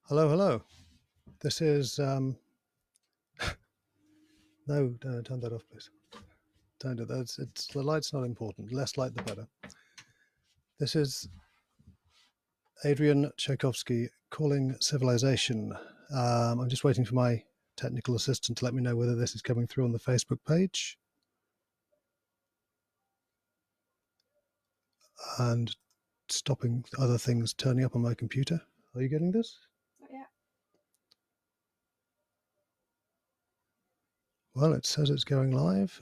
Hello, hello. This is no, turn that off, please. Don't do that. It's the light's not important. Less light, the better. This is Adrian Tchaikovsky calling civilization. I'm just waiting for my technical assistant to let me know whether this is coming through on the Facebook page, and stopping other things turning up on my computer. Are you getting this? Yeah. Well, it says it's going live.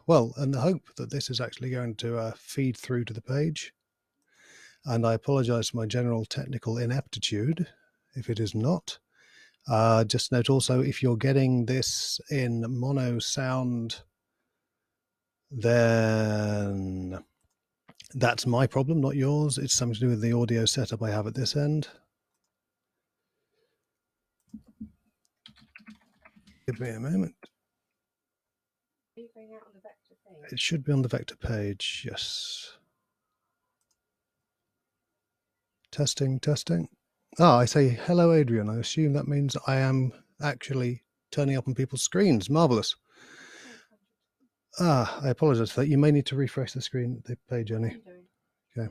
Well, and the hope that this is actually going to feed through to the page. And I apologize for my general technical ineptitude if it is not. Just note also, if you're getting this in mono sound, then that's my problem, not yours. It's something to do with the audio setup I have at this end. Give me a moment. Are you going out on the vector thing? It should be on the vector page, yes. Testing, testing. Ah, I say hello, Adrian. I assume that means I am actually turning up on people's screens. Marvelous. Ah, I apologize for that. You may need to refresh the screen, the page, Annie. Okay.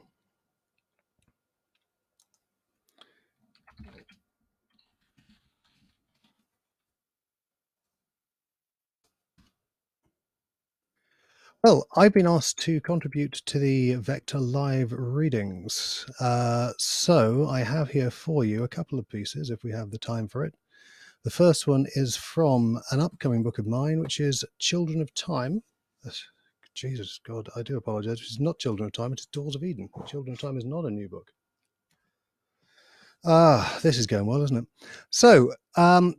Well, I've been asked to contribute to the Vector Live readings. So I have here for you a couple of pieces, if we have the time for it. The first one is from an upcoming book of mine, which is Children of Time. Jesus, God, I do apologize. It's not Children of Time, it is Doors of Eden. Children of Time is not a new book. This is going well, isn't it? So,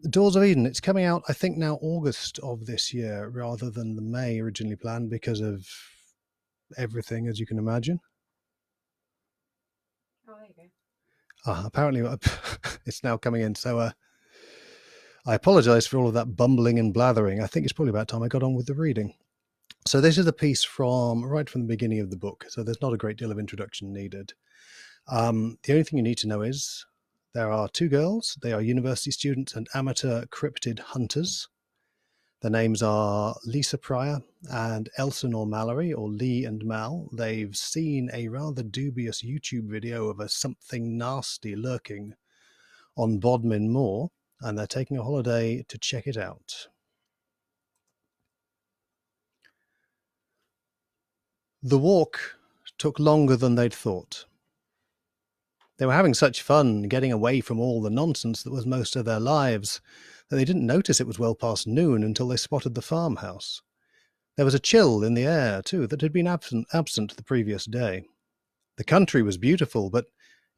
Doors of Eden, it's coming out, I think, now August of this year rather than the May originally planned because of everything, as you can imagine. Oh, there you go. Apparently, it's now coming in. So, I apologize for all of that bumbling and blathering. I think it's probably about time I got on with the reading. So, this is a piece from right from the beginning of the book. So, there's not a great deal of introduction needed. The only thing you need to know is there are two girls. They are university students and amateur cryptid hunters. Their names are Lisa Pryor and Elsinore Mallory, or Lee and Mal. They've seen a rather dubious YouTube video of a something nasty lurking on Bodmin Moor, and they're taking a holiday to check it out. The walk took longer than they'd thought. They were having such fun getting away from all the nonsense that was most of their lives that they didn't notice it was well past noon until they spotted the farmhouse. There was a chill in the air, too, that had been absent the previous day. The country was beautiful, but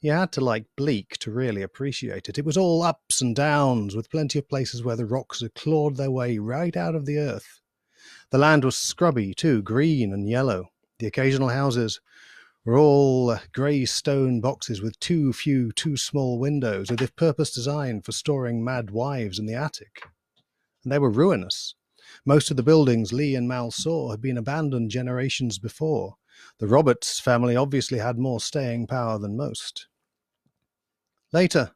you had to like Bleak to really appreciate it. It was all ups and downs, with plenty of places where the rocks had clawed their way right out of the earth. The land was scrubby, too, green and yellow. The occasional houses were all grey stone boxes with too few, too small windows, as if purpose designed for storing mad wives in the attic. And they were ruinous. Most of the buildings Lee and Mal saw had been abandoned generations before. The Roberts family obviously had more staying power than most. Later,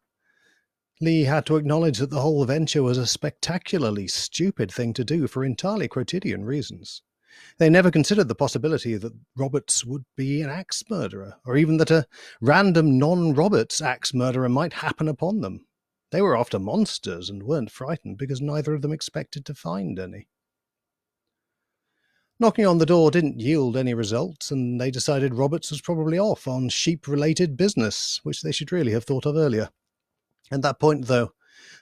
Lee had to acknowledge that the whole venture was a spectacularly stupid thing to do for entirely quotidian reasons. They never considered the possibility that Roberts would be an axe murderer, or even that a random non-Roberts axe murderer might happen upon them. They were after monsters and weren't frightened because neither of them expected to find any. Knocking on the door didn't yield any results, and they decided Roberts was probably off on sheep-related business, which they should really have thought of earlier. At that point, though,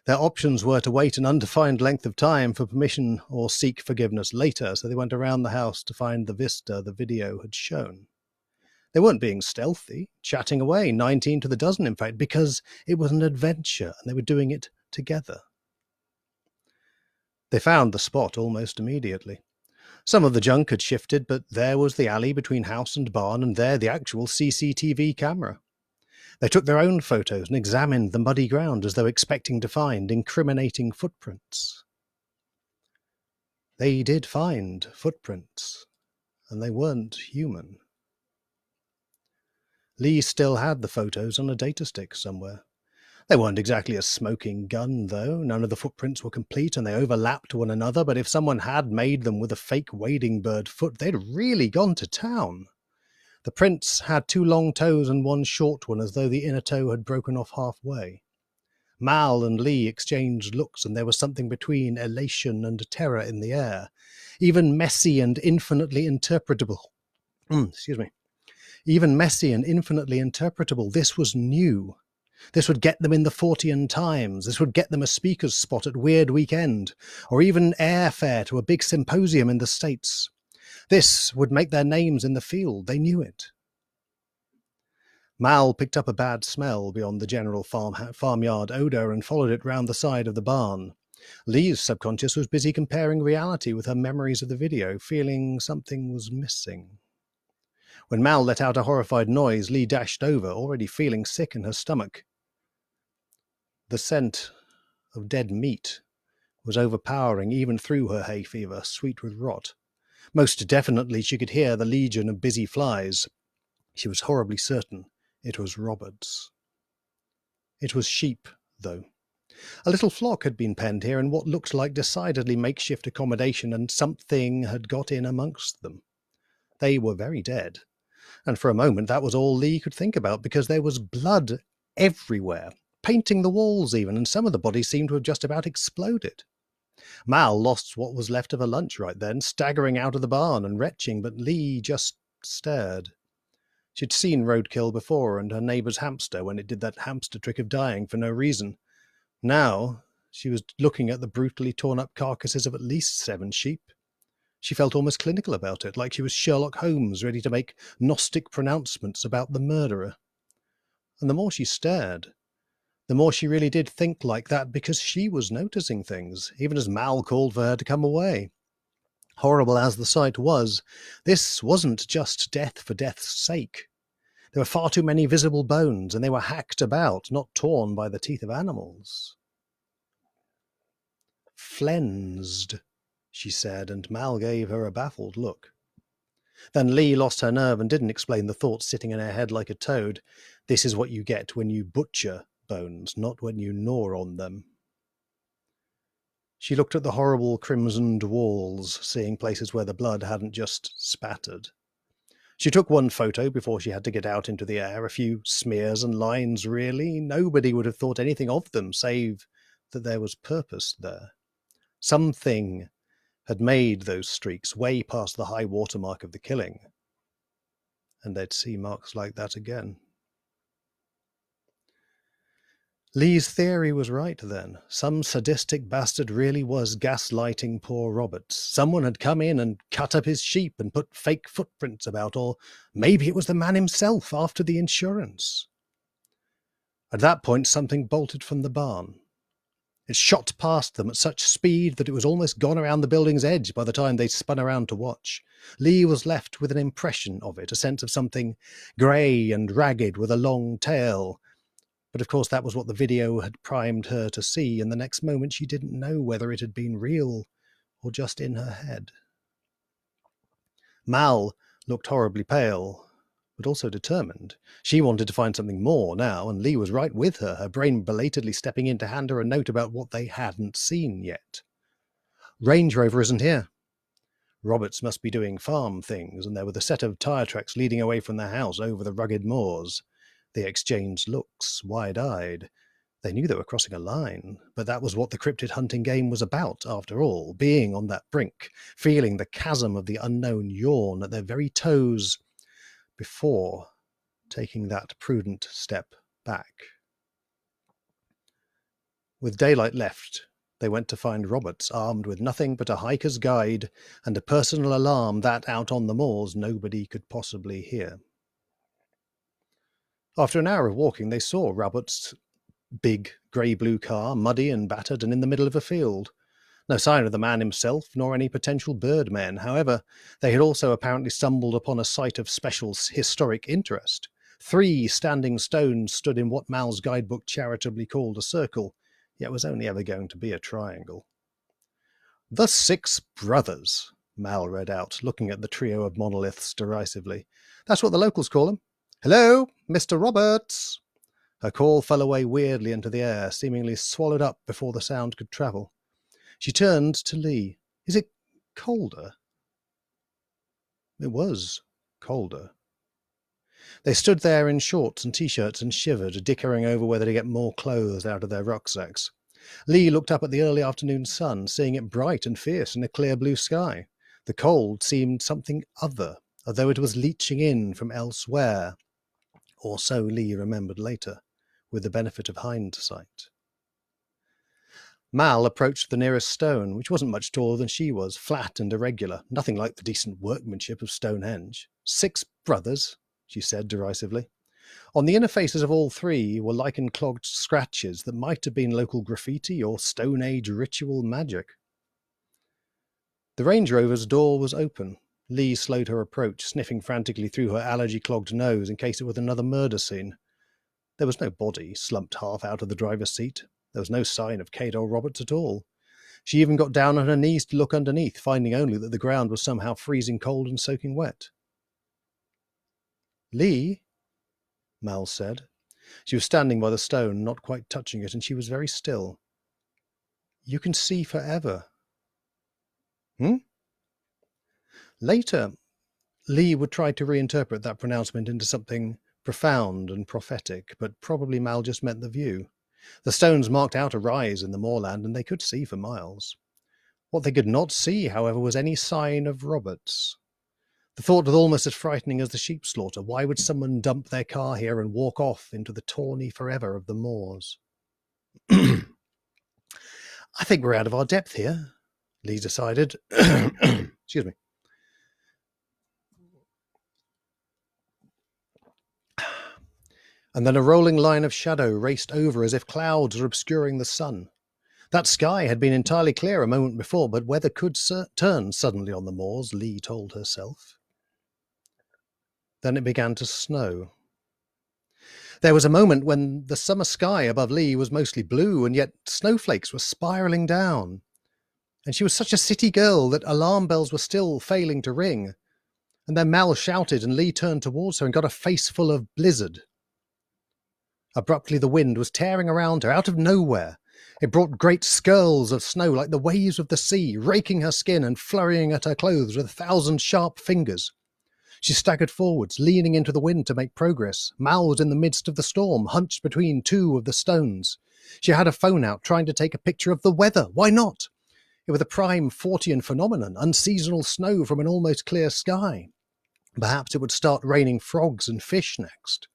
their options were to wait an undefined length of time for permission or seek forgiveness later, so they went around the house to find the vista the video had shown. They weren't being stealthy, chatting away, 19 to the dozen, in fact, because it was an adventure and they were doing it together. They found the spot almost immediately. Some of the junk had shifted, but there was the alley between house and barn, and there the actual CCTV camera. They took their own photos and examined the muddy ground as though expecting to find incriminating footprints. They did find footprints, and they weren't human. Lee still had the photos on a data stick somewhere. They weren't exactly a smoking gun, though. None of the footprints were complete and they overlapped one another, but if someone had made them with a fake wading bird foot, they'd really gone to town. The prints had 2 long toes and 1 short one, as though the inner toe had broken off halfway. Mal and Lee exchanged looks, and there was something between elation and terror in the air. Even messy and infinitely interpretable. Even messy and infinitely interpretable, this was new. This would get them in the Fortean Times. This would get them a speaker's spot at Weird Weekend, or even airfare to a big symposium in the States. This would make their names in the field. They knew it. Mal picked up a bad smell beyond the general farmyard odour and followed it round the side of the barn. Lee's subconscious was busy comparing reality with her memories of the video, feeling something was missing. When Mal let out a horrified noise, Lee dashed over, already feeling sick in her stomach. The scent of dead meat was overpowering even through her hay fever, sweet with rot. Most definitely she could hear the legion of busy flies. She was horribly certain it was Robert's. It was sheep, though. A little flock had been penned here in what looked like decidedly makeshift accommodation, and something had got in amongst them. They were very dead, and for a moment that was all Lee could think about, because there was blood everywhere, painting the walls even, and some of the bodies seemed to have just about exploded. Mal lost what was left of her lunch right then, staggering out of the barn and retching, but Lee just stared. She'd seen roadkill before, and her neighbour's hamster when it did that hamster trick of dying for no reason. Now she was looking at the brutally torn-up carcasses of at least 7 sheep. She felt almost clinical about it, like she was Sherlock Holmes ready to make Gnostic pronouncements about the murderer. And the more she stared, the more she really did think like that, because she was noticing things, even as Mal called for her to come away. Horrible as the sight was, this wasn't just death for death's sake. There were far too many visible bones, and they were hacked about, not torn by the teeth of animals. Flensed, she said, and Mal gave her a baffled look. Then Lee lost her nerve and didn't explain the thought sitting in her head like a toad. This is what you get when you butcher bones, not when you gnaw on them. She looked at the horrible crimsoned walls, seeing places where the blood hadn't just spattered. She took 1 photo before she had to get out into the air. A few smears and lines, really. Nobody would have thought anything of them, save that there was purpose there. Something had made those streaks way past the high watermark of the killing. And they'd see marks like that again. Lee's theory was right then. Some sadistic bastard really was gaslighting poor Roberts. Someone had come in and cut up his sheep and put fake footprints about, or maybe it was the man himself after the insurance. At that point, something bolted from the barn. It shot past them at such speed that it was almost gone around the building's edge by the time they spun around to watch. Lee was left with an impression of it, a sense of something grey and ragged with a long tail. But of course that was what the video had primed her to see, and the next moment she didn't know whether it had been real or just in her head. Mal looked horribly pale, but also determined. She wanted to find something more now, and Lee was right with her, her brain belatedly stepping in to hand her a note about what they hadn't seen yet. Range Rover isn't here. Roberts must be doing farm things, and there were the set of tyre tracks leading away from their house over the rugged moors. They exchanged looks, wide-eyed. They knew they were crossing a line, but that was what the cryptid hunting game was about, after all, being on that brink, feeling the chasm of the unknown yawn at their very toes before taking that prudent step back. With daylight left, they went to find Roberts, armed with nothing but a hiker's guide and a personal alarm that, out on the moors, nobody could possibly hear. After an hour of walking, they saw Roberts' big grey-blue car, muddy and battered and in the middle of a field. No sign of the man himself, nor any potential birdmen. However, they had also apparently stumbled upon a site of special historic interest. 3 standing stones stood in what Mal's guidebook charitably called a circle, yet was only ever going to be a triangle. "The 6 brothers," Mal read out, looking at the trio of monoliths derisively. "That's what the locals call them. Hello, Mr. Roberts." Her call fell away weirdly into the air, seemingly swallowed up before the sound could travel. She turned to Lee. "Is it colder?" It was colder. They stood there in shorts and t-shirts and shivered, dickering over whether to get more clothes out of their rucksacks. Lee looked up at the early afternoon sun, seeing it bright and fierce in a clear blue sky. The cold seemed something other, as though it was leaching in from elsewhere, or so Lee remembered later, with the benefit of hindsight. Mal approached the nearest stone, which wasn't much taller than she was, flat and irregular, nothing like the decent workmanship of Stonehenge. 6 brothers, she said derisively. On the inner faces of all 3 were lichen-clogged scratches that might have been local graffiti or Stone Age ritual magic. The Range Rover's door was open. Lee slowed her approach, sniffing frantically through her allergy-clogged nose in case it was another murder scene. There was no body slumped half out of the driver's seat. There was no sign of Kate or Roberts at all. She even got down on her knees to look underneath, finding only that the ground was somehow freezing cold and soaking wet. "Lee?" Mal said. She was standing by the stone, not quite touching it, and she was very still. "You can see forever." Later, Lee would try to reinterpret that pronouncement into something profound and prophetic, but probably Mal just meant the view. The stones marked out a rise in the moorland, and they could see for miles. What they could not see, however, was any sign of Roberts. The thought was almost as frightening as the sheep slaughter. Why would someone dump their car here and walk off into the tawny forever of the moors? "I think we're out of our depth here," Lee decided. Excuse me. And then a rolling line of shadow raced over as if clouds were obscuring the sun. That sky had been entirely clear a moment before, but weather could turn suddenly on the moors, Lee told herself. Then it began to snow. There was a moment when the summer sky above Lee was mostly blue, and yet snowflakes were spiralling down. And she was such a city girl that alarm bells were still failing to ring. And then Mal shouted, and Lee turned towards her and got a face full of blizzard. Abruptly the wind was tearing around her, out of nowhere. It brought great skirls of snow like the waves of the sea, raking her skin and flurrying at her clothes with 1,000 sharp fingers. She staggered forwards, leaning into the wind to make progress. Mal was in the midst of the storm, hunched between 2 of the stones. She had a phone out, trying to take a picture of the weather. Why not? It was a prime Fortean phenomenon, unseasonal snow from an almost clear sky. Perhaps it would start raining frogs and fish next.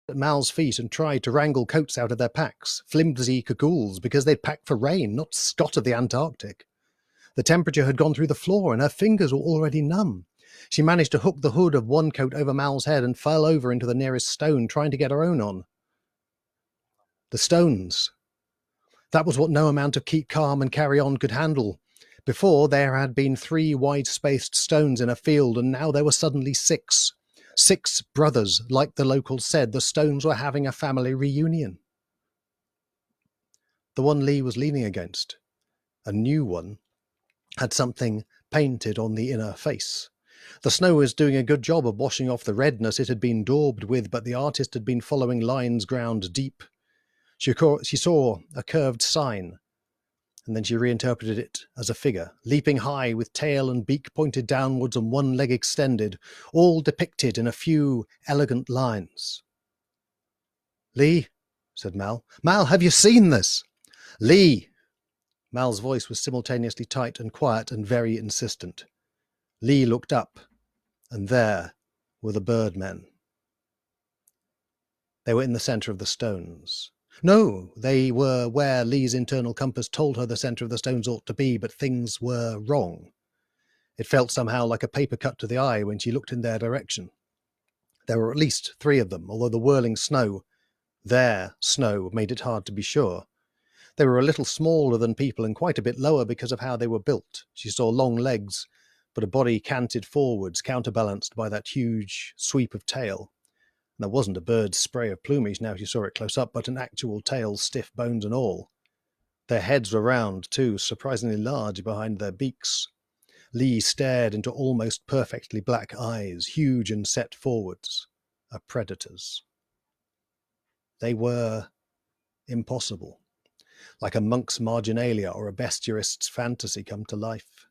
At Mal's feet and tried to wrangle coats out of their packs, flimsy cagoules, because they'd packed for rain, not Scott of the Antarctic. The temperature had gone through the floor, and her fingers were already numb. She managed to hook the hood of one coat over Mal's head and fell over into the nearest stone, trying to get her own on. The stones. That was what no amount of keep calm and carry on could handle. Before, there had been 3 wide-spaced stones in a field, and now there were suddenly 6. 6 brothers. Like the locals said, the stones were having a family reunion. The one Lee was leaning against, a new one, had something painted on the inner face. The snow was doing a good job of washing off the redness it had been daubed with, but the artist had been following lines ground deep. She saw a curved sign, and then she reinterpreted it as a figure, leaping high with tail and beak pointed downwards and one leg extended, all depicted in a few elegant lines. "Lee," said Mal. "Mal, have you seen this?" "Lee!" Mal's voice was simultaneously tight and quiet and very insistent. Lee looked up, and there were the birdmen. They were in the centre of the stones. No, they were where Lee's internal compass told her the centre of the stones ought to be, but things were wrong. It felt somehow like a paper cut to the eye when she looked in their direction. There were at least 3 of them, although the whirling snow, their snow, made it hard to be sure. They were a little smaller than people and quite a bit lower because of how they were built. She saw long legs, but a body canted forwards, counterbalanced by that huge sweep of tail. And there wasn't a bird's spray of plumage now she saw it close up, but an actual tail, stiff bones and all. Their heads were round, too, surprisingly large behind their beaks. Lee stared into almost perfectly black eyes, huge and set forwards. A predator's. They were impossible, like a monk's marginalia or a bestiarist's fantasy come to life.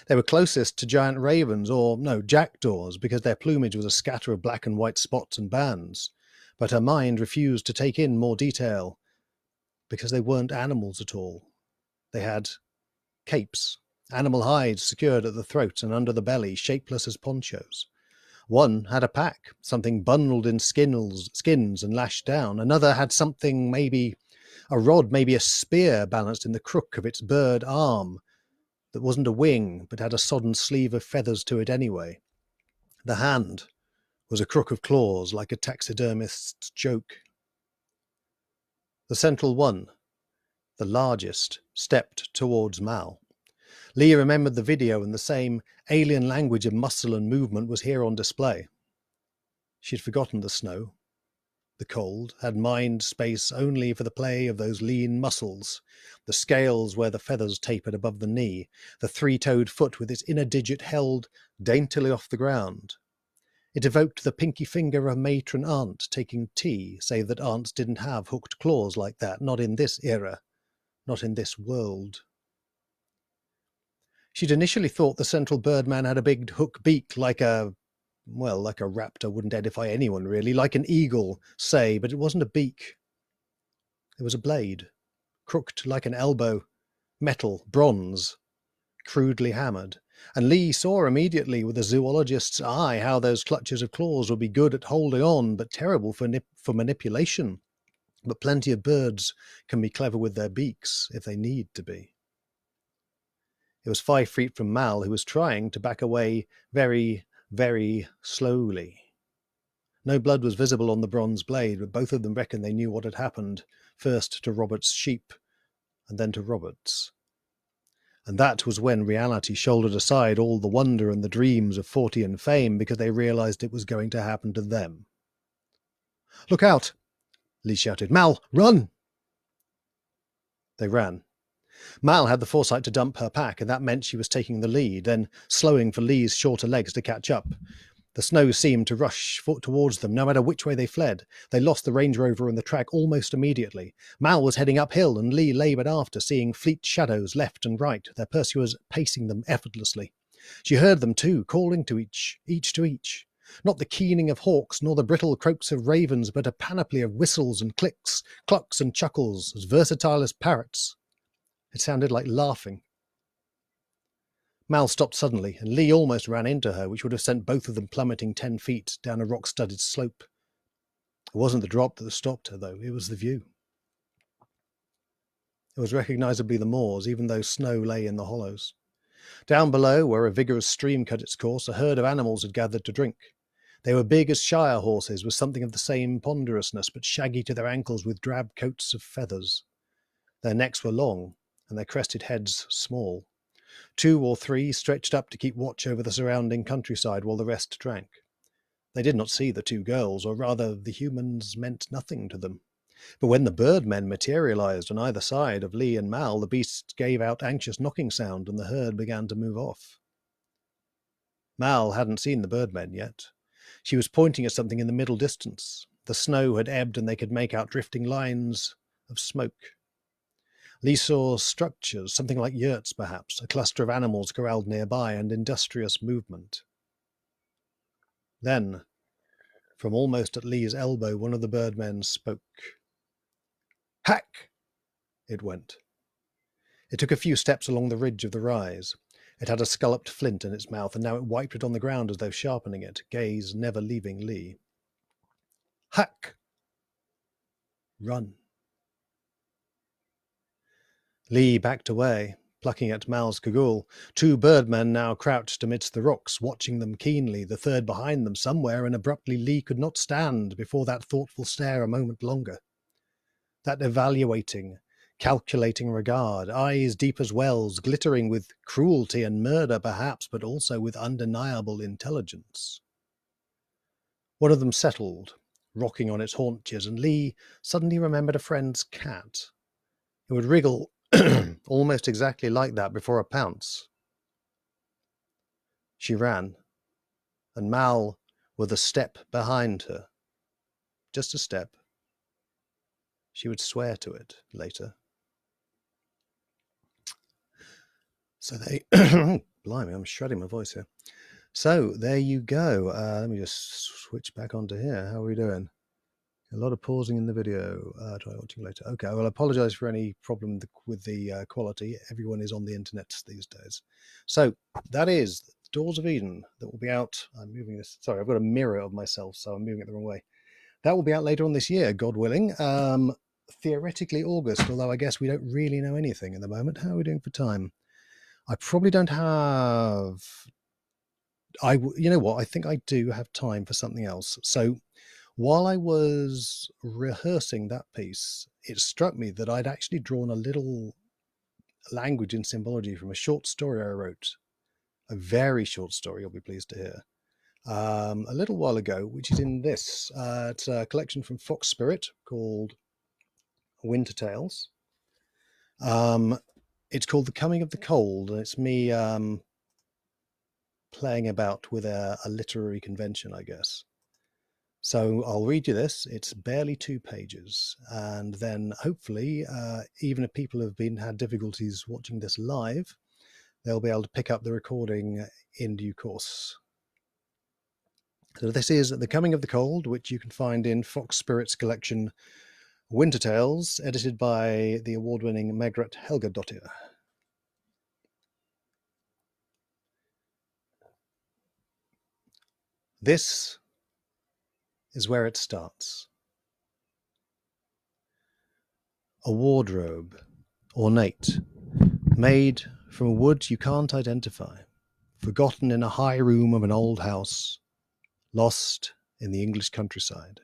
They were closest to giant ravens, or no, jackdaws, because their plumage was a scatter of black and white spots and bands. But her mind refused to take in more detail, because they weren't animals at all. They had capes, animal hides secured at the throat and under the belly, shapeless as ponchos. One had a pack, something bundled in skins and lashed down. Another had something, maybe a rod, maybe a spear, balanced in the crook of its bird arm, that wasn't a wing, but had a sodden sleeve of feathers to it anyway. The hand was a crook of claws, like a taxidermist's joke. The central one, the largest, stepped towards Mal. Lee remembered the video, and the same alien language of muscle and movement was here on display. She'd forgotten the snow, the cold, had mind space only for the play of those lean muscles, the scales where the feathers tapered above the knee, the three-toed foot with its inner digit held daintily off the ground. It evoked the pinky finger of a matron aunt taking tea, save that aunts didn't have hooked claws like that, not in this era, not in this world. She'd initially thought the central birdman had a big hook beak like a raptor wouldn't edify anyone really, like an eagle, say, but it wasn't a beak. It was a blade, crooked like an elbow, metal, bronze, crudely hammered. And Lee saw immediately with a zoologist's eye how those clutches of claws would be good at holding on, but terrible for manipulation. But plenty of birds can be clever with their beaks if they need to be. It was 5 feet from Mal, who was trying to back away very, very slowly. No blood was visible on the bronze blade, but both of them reckoned they knew what had happened, first to Robert's sheep, and then to Robert's. And that was when reality shouldered aside all the wonder and the dreams of Fortean fame, because they realized it was going to happen to them. "Look out!" Lee shouted. "Mal, run!" They ran. Mal had the foresight to dump her pack, and that meant she was taking the lead, then slowing for Lee's shorter legs to catch up. The snow seemed to rush towards them, no matter which way they fled. They lost the Range Rover and the track almost immediately. Mal was heading uphill, and Lee laboured after, seeing fleet shadows left and right, their pursuers pacing them effortlessly. She heard them too, calling to each to each. Not the keening of hawks, nor the brittle croaks of ravens, but a panoply of whistles and clicks, clucks and chuckles, as versatile as parrots. It sounded like laughing. Mal stopped suddenly, and Lee almost ran into her, which would have sent both of them plummeting 10 feet down a rock-studded slope. It wasn't the drop that stopped her, though. It was the view. It was recognisably the moors, even though snow lay in the hollows. Down below, where a vigorous stream cut its course, a herd of animals had gathered to drink. They were big as shire horses, with something of the same ponderousness, but shaggy to their ankles with drab coats of feathers. Their necks were long, and their crested heads small. 2 or 3 stretched up to keep watch over the surrounding countryside while the rest drank. They did not see the 2 girls, or rather the humans meant nothing to them. But when the birdmen materialized on either side of Lee and Mal, the beasts gave out anxious knocking sound and the herd began to move off. Mal hadn't seen the birdmen yet. She was pointing at something in the middle distance. The snow had ebbed and they could make out drifting lines of smoke. Lee saw structures, something like yurts perhaps, a cluster of animals corralled nearby, and industrious movement. Then, from almost at Lee's elbow, one of the birdmen spoke. "Hack!" it went. It took a few steps along the ridge of the rise. It had a scalloped flint in its mouth, and now it wiped it on the ground as though sharpening it, gaze never leaving Lee. "Hack! Run!" Lee backed away, plucking at Mal's cagoule. 2 birdmen now crouched amidst the rocks, watching them keenly, the third behind them somewhere, and abruptly Lee could not stand before that thoughtful stare a moment longer. That evaluating, calculating regard, eyes deep as wells, glittering with cruelty and murder perhaps, but also with undeniable intelligence. One of them settled, rocking on its haunches, and Lee suddenly remembered a friend's cat. It would wriggle almost exactly like that before a pounce. She ran, and Mal was a step behind her. Just a step. She would swear to it later. So they, blimey, I'm shredding my voice here. So there you go. Let me just switch back onto here. How are we doing? A lot of pausing in the video. Try watching later. Okay, well, I apologize for any problem with the quality. Everyone is on the internet these days. So that is Doors of Eden that will be out. I'm moving this. Sorry, I've got a mirror of myself, so I'm moving it the wrong way. That will be out later on this year, God willing. Theoretically August, although I guess we don't really know anything at the moment. How are we doing for time? I probably don't have. You know what? I think I do have time for something else. So while I was rehearsing that piece, it struck me that I'd actually drawn a little language in symbology from a short story I wrote, a very short story, you'll be pleased to hear, a little while ago, which is in this. It's a collection from Fox Spirit called Winter Tales. It's called The Coming of the Cold, and it's me playing about with a literary convention, I guess. So I'll read you this. It's barely 2 pages, and then hopefully, even if people have had difficulties watching this live, they'll be able to pick up the recording in due course. So this is The Coming of the Cold, which you can find in Fox Spirit's collection Winter Tales, edited by the award-winning Margaret Helgadottir. This is where it starts. A wardrobe, ornate, made from a wood you can't identify, forgotten in a high room of an old house, lost in the English countryside.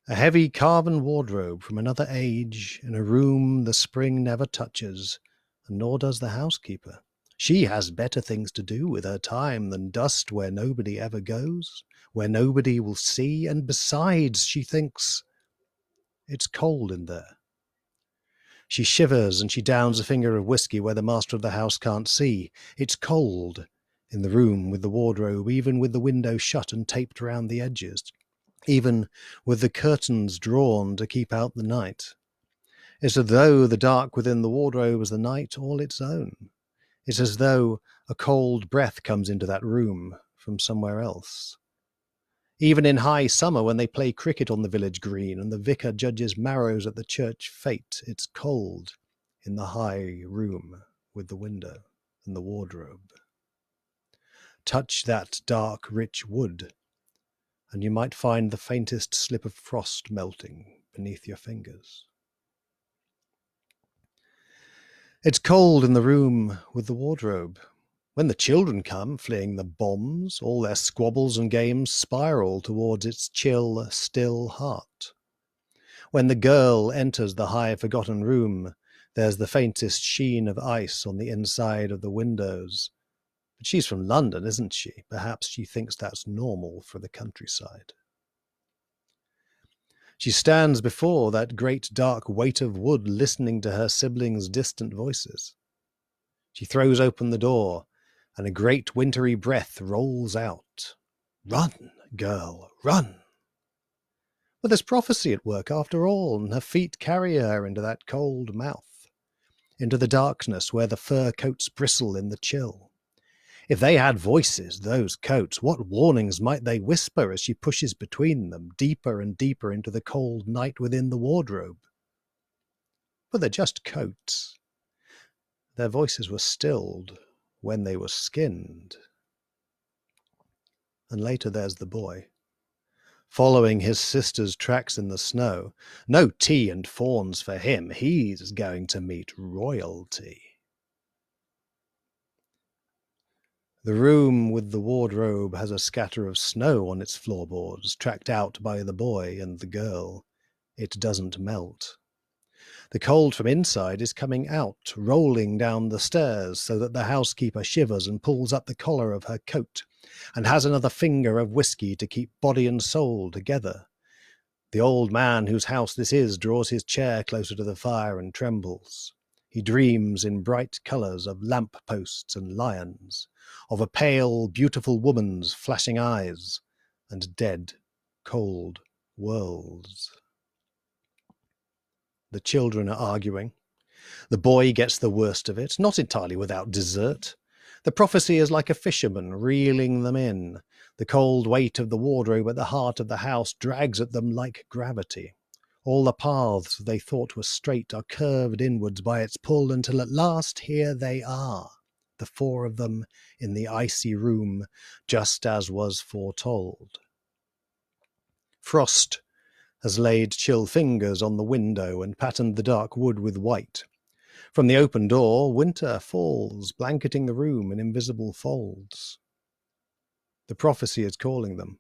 A heavy carven wardrobe from another age in a room the spring never touches, and nor does the housekeeper. She has better things to do with her time than dust where nobody ever goes, where nobody will see, and besides, she thinks, it's cold in there. She shivers and she downs a finger of whiskey where the master of the house can't see. It's cold in the room with the wardrobe, even with the window shut and taped round the edges, even with the curtains drawn to keep out the night. It's as though the dark within the wardrobe is the night all its own. It's as though a cold breath comes into that room from somewhere else. Even in high summer, when they play cricket on the village green and the vicar judges marrows at the church fete, it's cold in the high room with the window and the wardrobe. Touch that dark, rich wood, and you might find the faintest slip of frost melting beneath your fingers. It's cold in the room with the wardrobe. When the children come, fleeing the bombs, all their squabbles and games spiral towards its chill, still heart. When the girl enters the high forgotten room, there's the faintest sheen of ice on the inside of the windows. But she's from London, isn't she? Perhaps she thinks that's normal for the countryside. She stands before that great dark weight of wood, listening to her siblings' distant voices. She throws open the door, and a great wintry breath rolls out. Run, girl, run! But there's prophecy at work after all, and her feet carry her into that cold mouth, into the darkness where the fur coats bristle in the chill. If they had voices, those coats, what warnings might they whisper as she pushes between them, deeper and deeper into the cold night within the wardrobe? But they're just coats. Their voices were stilled when they were skinned. And later there's the boy, following his sister's tracks in the snow. No tea and fawns for him. He's going to meet royalty. The room with the wardrobe has a scatter of snow on its floorboards, tracked out by the boy and the girl. It doesn't melt. The cold from inside is coming out, rolling down the stairs, so that the housekeeper shivers and pulls up the collar of her coat, and has another finger of whiskey to keep body and soul together. The old man whose house this is draws his chair closer to the fire and trembles. He dreams in bright colours of lamp posts and lions, of a pale, beautiful woman's flashing eyes, and dead, cold worlds. The children are arguing. The boy gets the worst of it, not entirely without desert. The prophecy is like a fisherman reeling them in. The cold weight of the wardrobe at the heart of the house drags at them like gravity. All the paths they thought were straight are curved inwards by its pull until at last here they are, the four of them in the icy room, just as was foretold. Frost has laid chill fingers on the window and patterned the dark wood with white. From the open door, winter falls, blanketing the room in invisible folds. The prophecy is calling them,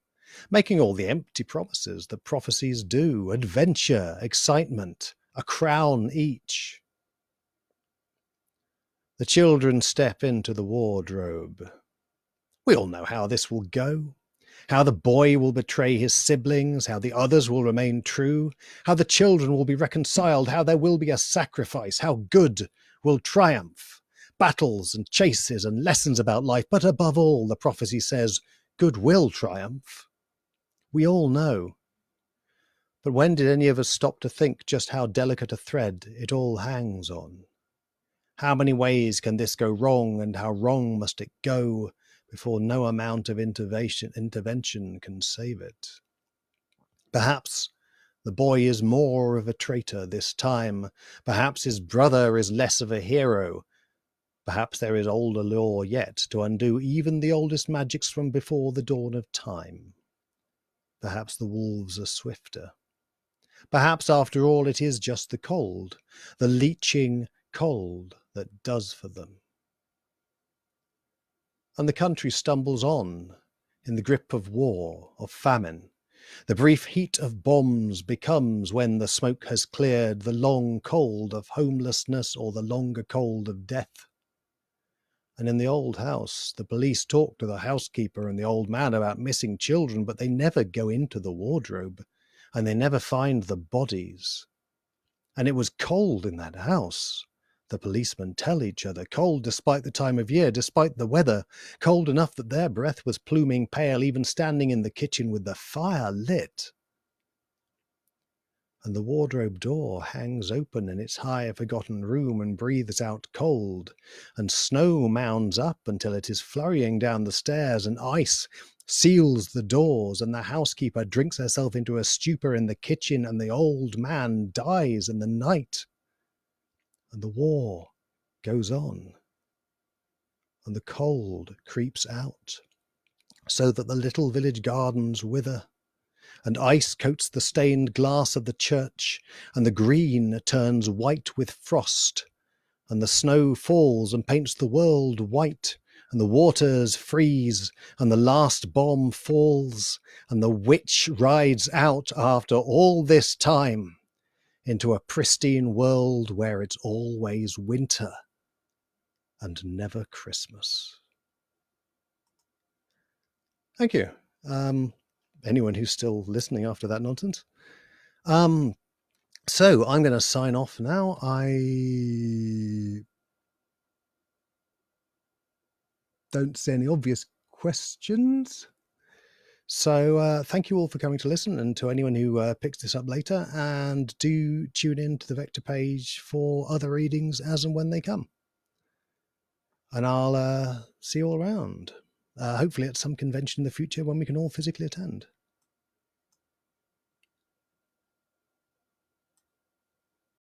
making all the empty promises that prophecies do: adventure, excitement, a crown each. The children step into the wardrobe. We all know how this will go. How the boy will betray his siblings, how the others will remain true, how the children will be reconciled, how there will be a sacrifice, how good will triumph. Battles and chases and lessons about life, but above all, the prophecy says, good will triumph. We all know. But when did any of us stop to think just how delicate a thread it all hangs on? How many ways can this go wrong, and how wrong must it go before no amount of intervention can save it? Perhaps the boy is more of a traitor this time. Perhaps his brother is less of a hero. Perhaps there is older law yet to undo even the oldest magics from before the dawn of time. Perhaps the wolves are swifter. Perhaps, after all, it is just the cold, the leeching cold, that does for them. And the country stumbles on in the grip of war, of famine. The brief heat of bombs becomes, when the smoke has cleared, the long cold of homelessness or the longer cold of death. And in the old house, the police talk to the housekeeper and the old man about missing children, but they never go into the wardrobe, and they never find the bodies. And it was cold in that house. The policemen tell each other, cold despite the time of year, despite the weather, cold enough that their breath was pluming pale, even standing in the kitchen with the fire lit. And the wardrobe door hangs open in its high forgotten room and breathes out cold, and snow mounds up until it is flurrying down the stairs, and ice seals the doors, and the housekeeper drinks herself into a stupor in the kitchen, and the old man dies in the night. And the war goes on, and the cold creeps out, so that the little village gardens wither, and ice coats the stained glass of the church, and the green turns white with frost, and the snow falls and paints the world white, and the waters freeze, and the last bomb falls, and the witch rides out after all this time into a pristine world where it's always winter and never Christmas. Thank you. Anyone who's still listening after that nonsense. So I'm going to sign off now. I don't see any obvious questions. So thank you all for coming to listen, and to anyone who picks this up later, and do tune in to the Vector page for other readings as and when they come. And I'll see you all around, hopefully at some convention in the future when we can all physically attend.